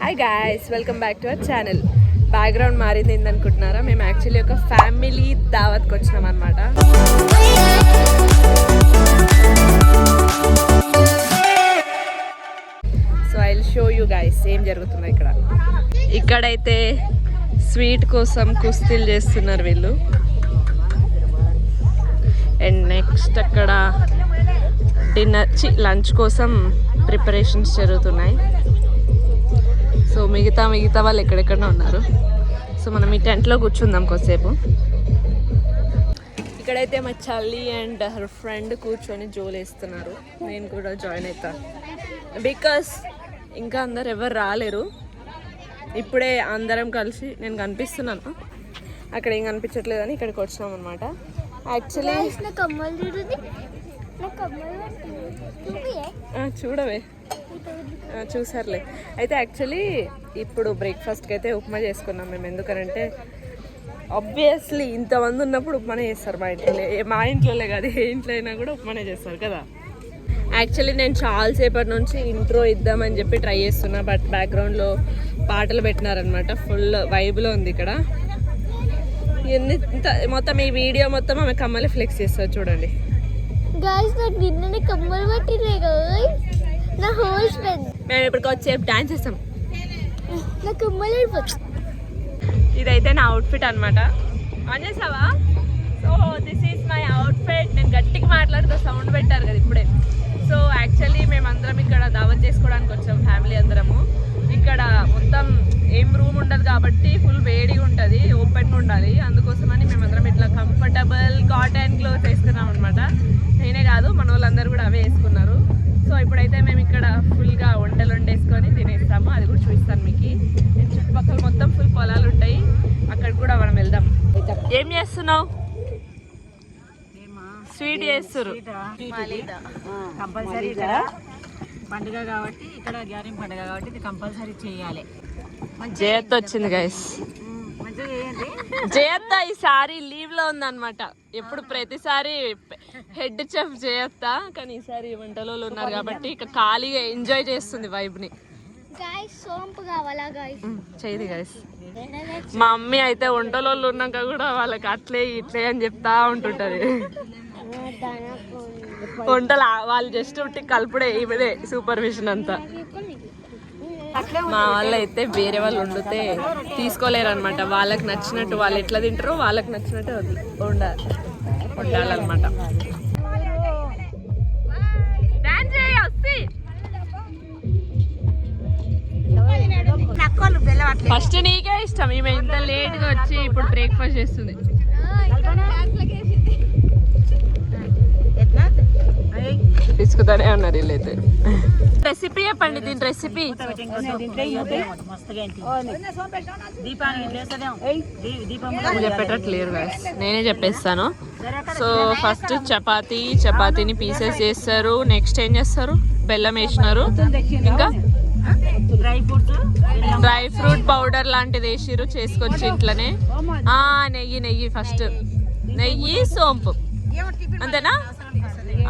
Hi guys, welcome back to our channel. Background మారింది ఏందనుకుంటున్నారా? మేము actually ఒక ఫ్యామిలీ దావత్కి వచ్చినాం అనమాట. So I will show you guys ఏం జరుగుతుందో ఇక్కడ. ఇక్కడైతే స్వీట్ కోసం కుస్తీలు చేస్తున్నారు వీళ్ళు. అండ్ నెక్స్ట్ అక్కడ లంచ్ కోసం ప్రిపరేషన్స్ జరుగుతున్నాయి. సో మిగతా వాళ్ళు ఎక్కడెక్కడ ఉన్నారు. సో మనం ఈ టెంట్లో కూర్చుందాం కొద్దిసేపు. ఇక్కడైతే మా చల్లి అండ్ హర్ ఫ్రెండ్ కూర్చొని జోలేస్తున్నారు. నేను కూడా జాయిన్ అవుతాను బికాస్ ఇంకా అందరు ఎవరు రాలేరు. ఇప్పుడే అందరం కలిసి నేను కనిపిస్తున్నాను, అక్కడ ఏం కనిపించట్లేదని ఇక్కడికి వచ్చినాం అనమాట. యాక్చువల్లీ చూడవే చూసారులే. అయితే యాక్చువల్లీ ఇప్పుడు బ్రేక్ఫాస్ట్కి అయితే ఉప్మా చేసుకున్నాం మేము. ఎందుకనంటే ఆబ్వియస్లీ ఇంతమంది ఉన్నప్పుడు ఉప్మానే చేస్తారు మా ఇంట్లోనే కాదు, ఏ ఇంట్లో అయినా కూడా ఉప్మానే చేస్తారు కదా. యాక్చువల్లీ నేను చాలాసేపటి నుంచి ఇంట్రో ఇద్దామని చెప్పి ట్రై చేస్తున్నా, బట్ బ్యాక్గ్రౌండ్లో పాటలు పెట్టినారనమాట. ఫుల్ వైబ్లో ఉంది ఇక్కడ. మొత్తం ఈ వీడియో మొత్తం ఆమె కమ్మలు ఫ్లెక్స్ చేస్తారు చూడండి. మేము ఇప్పటికి వచ్చేపు డాన్స్ చేస్తాం. ఇదైతే నా అవుట్ఫిట్ అనమాట. ఆన్ చేసావా? So this is my outfit. నేను గట్టిగా మాట్లాడుతూ సౌండ్ పెట్టారు కదా ఇప్పుడే. సో యాక్చువల్లీ మేమందరం ఇక్కడ దావత్ చేసుకోవడానికి వచ్చాం, ఫ్యామిలీ అందరము. ఇక్కడ మొత్తం ఏం రూమ్ ఉండదు కాబట్టి ఫుల్ వేడిగా ఉంటుంది, ఓపెన్గా ఉండాలి. అందుకోసమని మేమందరం ఇట్లా కంఫర్టబుల్ కాటన్ క్లోత్ వేసుకున్నాం అనమాట. నేనే కాదు, మన వాళ్ళందరూ కూడా అవే వేసుకున్నారు. సో ఇప్పుడైతే మేము ఇక్కడ ఫుల్గా వంటలు వండేసుకొని తినేస్తాము. అది కూడా చూపిస్తాను మీకు. నేను చుట్టుపక్కల మొత్తం ఫుల్ పొలాలు ఉంటాయి, అక్కడ కూడా మనం వెళ్దాం. ఏం చేస్తున్నావు? స్వీట్ చేస్తారు కంపల్సరీ. ఇక్కడ పండుగ కాబట్టి, ఇక్కడ గ్యారింగ్ పండుగ కాబట్టి ఇది కంపల్సరీ చేయాలి. జయత్ వచ్చింది గైస్. జయత్త ఈసారి లీవ్ లో ఉందన్నమాట. ఎప్పుడు ప్రతిసారి హెడ్ చెఫ్ జయత్త, కానీ ఈసారి వంటలో ఉన్నారు కాబట్టి ఇక ఖాళీగా ఎంజాయ్ చేస్తుంది వైబ్ ని. చేయదు గైస్. మా మమ్మీ అయితే వంటలో ఉన్నాక కూడా వాళ్ళకి అట్లే ఇట్లే అని చెప్తా ఉంటుంటది. వంటలు వాళ్ళు జస్ట్ ఉట్టి కలుపుడే, ఇవదే సూపర్విజన్ అంతా. మా వాళ్ళు అయితే వేరే వాళ్ళు వండితే తీసుకోలేరు అనమాట. వాళ్ళకి నచ్చినట్టు వాళ్ళు ఎట్లా తింటారో వాళ్ళకి నచ్చినట్టు వండాలన్నమాట. ఫస్ట్ నీకే ఇష్టం. ఈమె ఇంత లేట్గా వచ్చి ఇప్పుడు బ్రేక్ఫాస్ట్ చేస్తుంది. తీసుకుతానే ఉన్నారు వీళ్ళైతే. రెసిపీ చెప్పండి, దీని రెసిపీ చెప్పేటట్లేరు. నేనే చెప్పేస్తాను. సో ఫస్ట్ చపాతీని పీసెస్ చేస్తారు. నెక్స్ట్ ఏం చేస్తారు? బెల్లం వేసినారు, ఇంకా డ్రై ఫ్రూట్ పౌడర్ లాంటిది వేసిరు చేసుకొచ్చి ఇంట్లోనే. నెయ్యి ఫస్ట్ నెయ్యి, సోంపు, అంతేనా?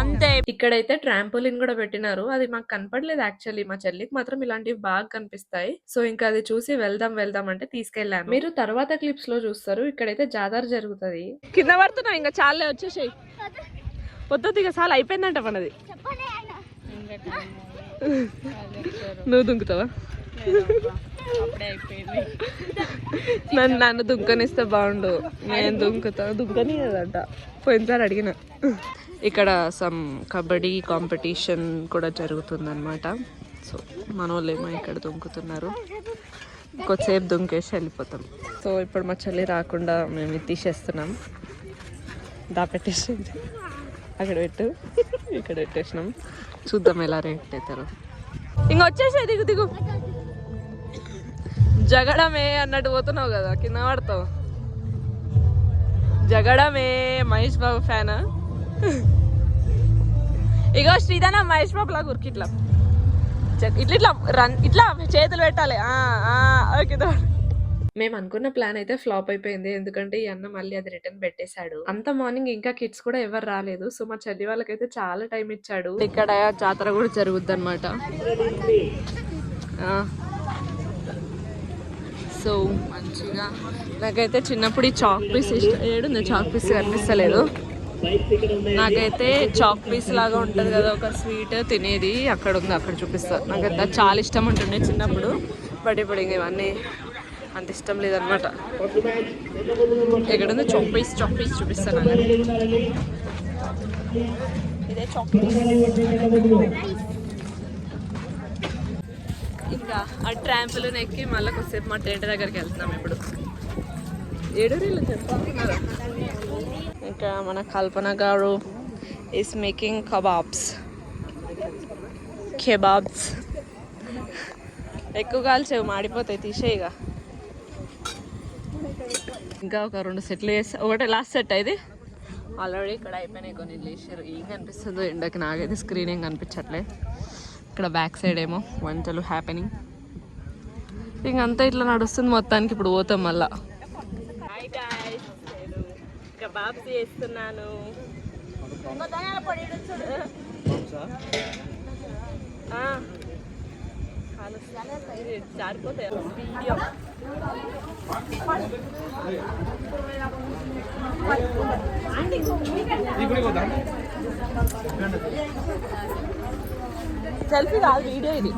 అంతే. ఇక్కడైతే ట్రాంపోలిన్ కూడా పెట్టినారు. అది మాకు కనపడలేదు యాక్చువల్లీ. మా చెల్లికి మాత్రం ఇలాంటివి బాగా కనిపిస్తాయి. సో ఇంకా అది చూసి వెళ్దాం అంటే తీసుకెళ్ళాను. మీరు తర్వాత క్లిప్స్ లో చూస్తారు. ఇక్కడైతే జాతర జరుగుతుంది. కింద పడుతున్నావు, ఇంకా చాలే వచ్చేసాయి. పొద్దు ఇక చాలా అయిపోయిందంట మనది. నువ్వు దుంకుతావా? నన్ను దుంకనిస్తే బాగుండు. నేను దుంకని కదంట. పోయినసారి అడిగిన. ఇక్కడ సమ్ కబడ్డీ కాంపిటీషన్ కూడా జరుగుతుందన్నమాట. సో మన వాళ్ళేమో ఇక్కడ దుంకుతున్నారు. కొద్దిసేపు దుంకేసి వెళ్ళిపోతాం. సో ఇప్పుడు మా చెల్లి రాకుండా మేము ఇది తీసేస్తున్నాం. దాపెట్టేసింది. అక్కడ పెట్టు, ఇక్కడ పెట్టేసినాం. చూద్దాం ఎలా రేట్ అవుతారు. ఇంకొచ్చేసే దిగు జగడమే అన్నట్టు పోతున్నావు కదా, కింద పడతావు. జగడమే. మహేష్ బాబు ఫ్యానా? ఇగో శ్రీధన మహేష్ బాబు లాగా ఉరికి ఇట్లా ఇట్లా చేతులు పెట్టాలి. ఓకే. మేము అనుకున్న ప్లాన్ అయితే ఫ్లాప్ అయిపోయింది. ఎందుకంటే ఈ అన్న మళ్ళీ అది రిటర్న్ పెట్టేశాడు. అంత మార్నింగ్ ఇంకా కిడ్స్ కూడా ఎవరు రాలేదు. సో మా చెల్లి వాళ్ళకైతే చాలా టైం ఇచ్చాడు. ఇక్కడ జాతర కూడా జరుగుద్ది అనమాట. సో మంచిగా నాకైతే చిన్నప్పుడు ఈ చాక్ పీస్ ఇష్టం. ఏడుంది చాక్ పీస్ కనిపిస్తలేదు. నాకైతే చాక్ పీస్ లాగా ఉంటుంది కదా ఒక స్వీట్ తినేది, అక్కడ ఉంది, అక్కడ చూపిస్తా. నాకైతే చాలా ఇష్టం ఉంటుండే చిన్నప్పుడు, బట్ ఇప్పుడు ఇంక ఇవన్నీ అంత ఇష్టం లేదనమాట. ఎక్కడుంది చాక్ పీస్? చాక్ పీస్ చూపిస్తాను. ఇదే చాక్ పీస్. ఇంకా ఆ ట్రాంపులు ఎక్కి మళ్ళీ కొద్దిసేపు మా టెంట్ దగ్గరికి వెళ్తున్నాం. ఇప్పుడు ఏడూరిలో చెప్తున్నారు. ఇంకా మన కల్పన గారు ఈస్ మేకింగ్ కెబాబ్స్. ఎక్కువ కాల్చేవు, మాడిపోతాయి, తీసేయిగా. ఇంకా ఒక 2 సెట్లు వేస్తా. ఒకటే లాస్ట్ సెట్ ఇది. ఆల్రెడీ ఇక్కడ అయిపోయినాయి కొన్ని లేచారు. ఏం కనిపిస్తుందో ఎండకి, నాకైతే స్క్రీన్ ఏం కనిపించట్లే. ఇక్కడ బ్యాక్ సైడ్ ఏమో వంటలు హ్యాపెనింగ్. ఇంకంతా ఇట్లా నడుస్తుంది మొత్తానికి. ఇప్పుడు పోతాం మళ్ళా. కబాబ్స్ చేస్తున్నాను. జారిపోతాయి వీడియో. సెల్ఫీ కాదు, వీడియో ఇది.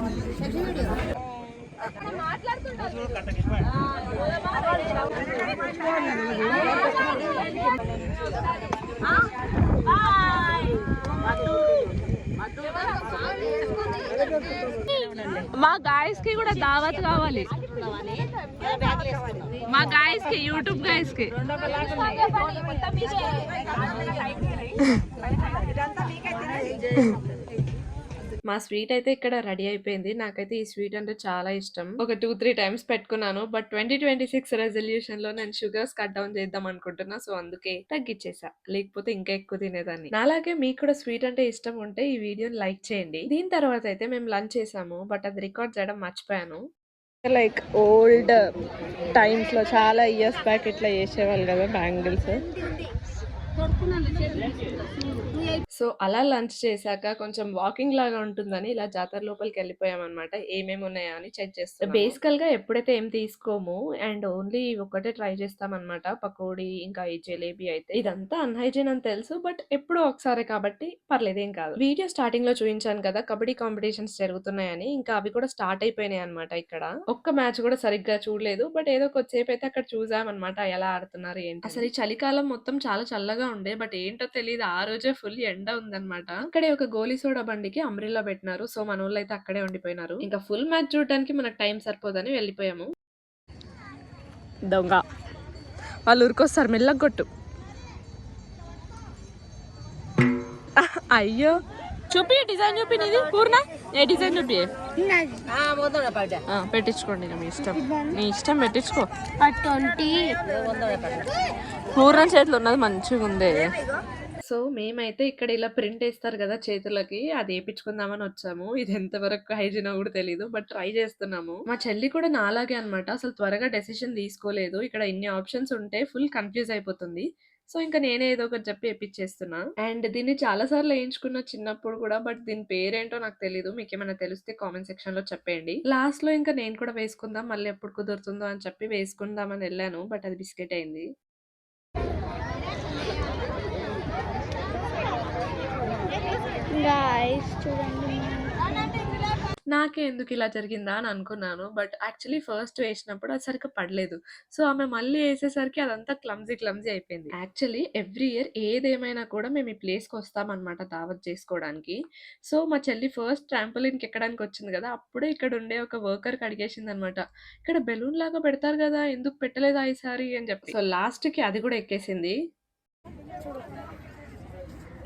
మా గాయస్ కి కూడా దావత్ కావాలి. మా గాయస్ కి, యూట్యూబ్ గాయస్ కి. మా స్వీట్ అయితే ఇక్కడ రెడీ అయిపోయింది. నాకైతే ఈ స్వీట్ అంటే చాలా ఇష్టం. ఒక 2-3 టైమ్స్ పెట్టుకున్నాను. బట్ 2026 రెజల్యూషన్ లో నేను షుగర్స్ కట్ డౌన్ చేద్దాం అనుకుంటున్నా. సో అందుకే తగ్గించేసా, లేకపోతే ఇంకా ఎక్కువ తినేదాన్ని. నాలాగే మీకు కూడా స్వీట్ అంటే ఇష్టం ఉంటే ఈ వీడియోని లైక్ చేయండి. దీని తర్వాత అయితే మేము లంచ్ చేసాము, బట్ అది రికార్డ్ చేయడం మర్చిపోయాను. లైక్ ఓల్డ్ టైమ్స్ లో చాలా ఇయర్స్ బ్యాక్ ఇట్లా చేసేవాళ్ళు కదా బ్యాంగిల్స్. సో అలా లంచ్ చేశాక కొంచెం వాకింగ్ లాగా ఉంటుందని ఇలా జాతర లోపలికి వెళ్ళిపోయాం అనమాట. ఏమేమి ఉన్నాయా అని చెక్ చేస్తాం. బేసికల్ గా ఎప్పుడైతే ఏం తీసుకోము అండ్ ఓన్లీ ఒకటే ట్రై చేస్తాం అనమాట. పకోడీ ఇంకా ఈ జలేబీ. అయితే ఇదంతా అన్హైజీన్ అని తెలుసు, బట్ ఎప్పుడో ఒకసారి కాబట్టి పర్లేదేం కాదు. వీడియో స్టార్టింగ్ లో చూపించాను కదా కబడ్డీ కాంపిటీషన్స్ జరుగుతున్నాయని, ఇంకా అవి కూడా స్టార్ట్ అయిపోయినాయి అనమాట. ఇక్కడ ఒక్క మ్యాచ్ కూడా సరిగ్గా చూడలేదు, బట్ ఏదో కొద్దిసేపు అయితే అక్కడ చూసామన్నమాట ఎలా ఆడుతున్నారు ఏంటి. అసలు ఈ చలికాలం మొత్తం చాలా చల్లగా ఉండే, బట్ ఏంటో తెలియదు ఆ రోజే ఫుల్ ఎండ ఉందన్నమాట. అక్కడే ఒక గోలీ సోడా బండికి అంబ్రెల్లా పెట్టినారు. సో మన వాళ్ళు అయితే అక్కడే ఉండిపోయినారు. ఇంకా ఫుల్ మ్యాచ్ చూడడానికి మనకు టైం సరిపోదని వెళ్ళిపోయాము. దొంగ వాళ్ళు ఊరికొస్తారు, మెల్లగా కొట్టు. అయ్యో చూపి, డిజైన్ చూపి. నీది పూర్ణ, ఏ డిజైన్ చూపి. పెట్టించుకోండి, మీ ఇష్టం, నీ ఇష్టం పెట్టించుకో. పూర్ణ చేతులు ఉన్నది మంచిగా ఉంది. సో మేమైతే ఇక్కడ ఇలా ప్రింట్ వేస్తారు కదా చేతులకి, అది వేయించుకుందామని వచ్చాము. ఇది ఎంతవరకు హైజీన్ కూడా తెలియదు, బట్ ట్రై చేస్తున్నాము. మా చెల్లి కూడా నాలాగే అనమాట. అసలు త్వరగా డెసిషన్ తీసుకోలేదు. ఇక్కడ ఇన్ని ఆప్షన్స్ ఉంటే ఫుల్ కన్ఫ్యూజ్ అయిపోతుంది. సో ఇంకా నేనే ఏదో ఒకటి చెప్పి వేయించేస్తున్నా. అండ్ దీన్ని చాలా సార్లు వేయించుకున్న చిన్నప్పుడు కూడా, బట్ దీని పేరేంటో నాకు తెలీదు. మీకు ఏమైనా తెలిస్తే కామెంట్ సెక్షన్ లో చెప్పేయండి. లాస్ట్ లో ఇంకా నేను కూడా వేసుకుందాం, మళ్ళీ ఎప్పుడు కుదురుతుందో అని చెప్పి వేసుకుందామని వెళ్ళాను, బట్ అది బిస్కెట్ అయింది. నాకే ఎందుకు ఇలా జరిగిందా అని అనుకున్నాను, బట్ యాక్చువల్లీ ఫస్ట్ వేసినప్పుడు అది సరిగ్గా పడలేదు. సో ఆమె మళ్ళీ వేసేసరికి అదంతా క్లమ్జీ అయిపోయింది. యాక్చువల్లీ ఎవ్రీ ఇయర్ ఏదేమైనా కూడా మేము ఈ ప్లేస్కి వస్తామన్నమాట దావత్ చేసుకోవడానికి. సో మా చెల్లి ఫస్ట్ ట్రాంపోలిన్కి ఎక్కడానికి వచ్చింది కదా, అప్పుడే ఇక్కడ ఉండే ఒక వర్కర్కి అడిగేసింది అనమాట, ఇక్కడ బెలూన్ లాగా పెడతారు కదా, ఎందుకు పెట్టలేదా ఈసారి అని చెప్పి. సో లాస్ట్కి అది కూడా ఎక్కేసింది.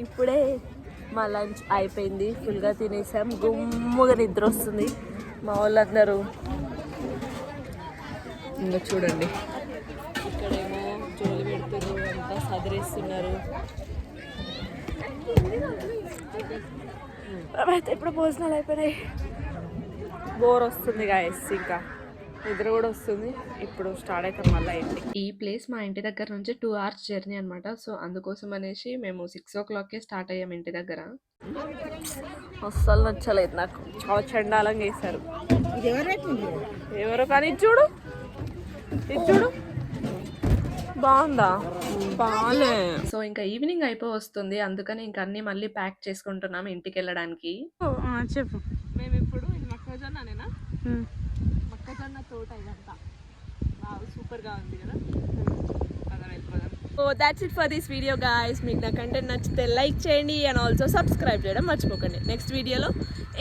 ఇప్పుడే మా లంచ్ అయిపోయింది, ఫుల్గా తినేసాం, గుమ్ముగా నిద్ర వస్తుంది. మా వాళ్ళందరూ ఇంకా చూడండి ఇక్కడేమో జోలి పెడుతున్నారు, అంతా సదిరేస్తున్నారు. అయితే ఇప్పుడు భోజనాలు అయిపోయినాయి, బోర్ వస్తుంది గాయస్, ఇంకా నిద్ర కూడా వస్తుంది. ఇప్పుడు స్టార్ట్ అవుతాం మళ్ళీ ఇంటికి. ఈ ప్లేస్ మా ఇంటి దగ్గర నుంచి 2 hours జర్నీ అనమాట. సో అందుకోసం అనేసి మేము 6 o'clockకే స్టార్ట్ అయ్యాం ఇంటి దగ్గర. అస్సలు నచ్చలేదు నాకు, చాలా చండాలంగా వేశారు. ఎవరో కానీ చూడు ఇది చూడు బాగుందా బాగాలే. సో ఇంకా ఈవినింగ్ అయిపోయి వస్తుంది, అందుకని ఇంకా అన్ని మళ్ళీ ప్యాక్ చేసుకుంటున్నాం ఇంటికి వెళ్ళడానికి. చెప్పు. మేము ఇప్పుడు ఇది మొక్కజొన్ననేనా, మొక్కజొన్న తోట ఇదంతా సూపర్గా ఉంది కదా. So that's it for this video guys. మీకు నా కంటెంట్ నచ్చితే లైక్ చేయండి అండ్ ఆల్సో సబ్స్క్రైబ్ చేయడం మర్చిపోకండి. నెక్స్ట్ వీడియోలో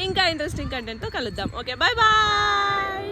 ఇంకా ఇంట్రెస్టింగ్ కంటెంట్తో కలుద్దాం. Okay, bye bye.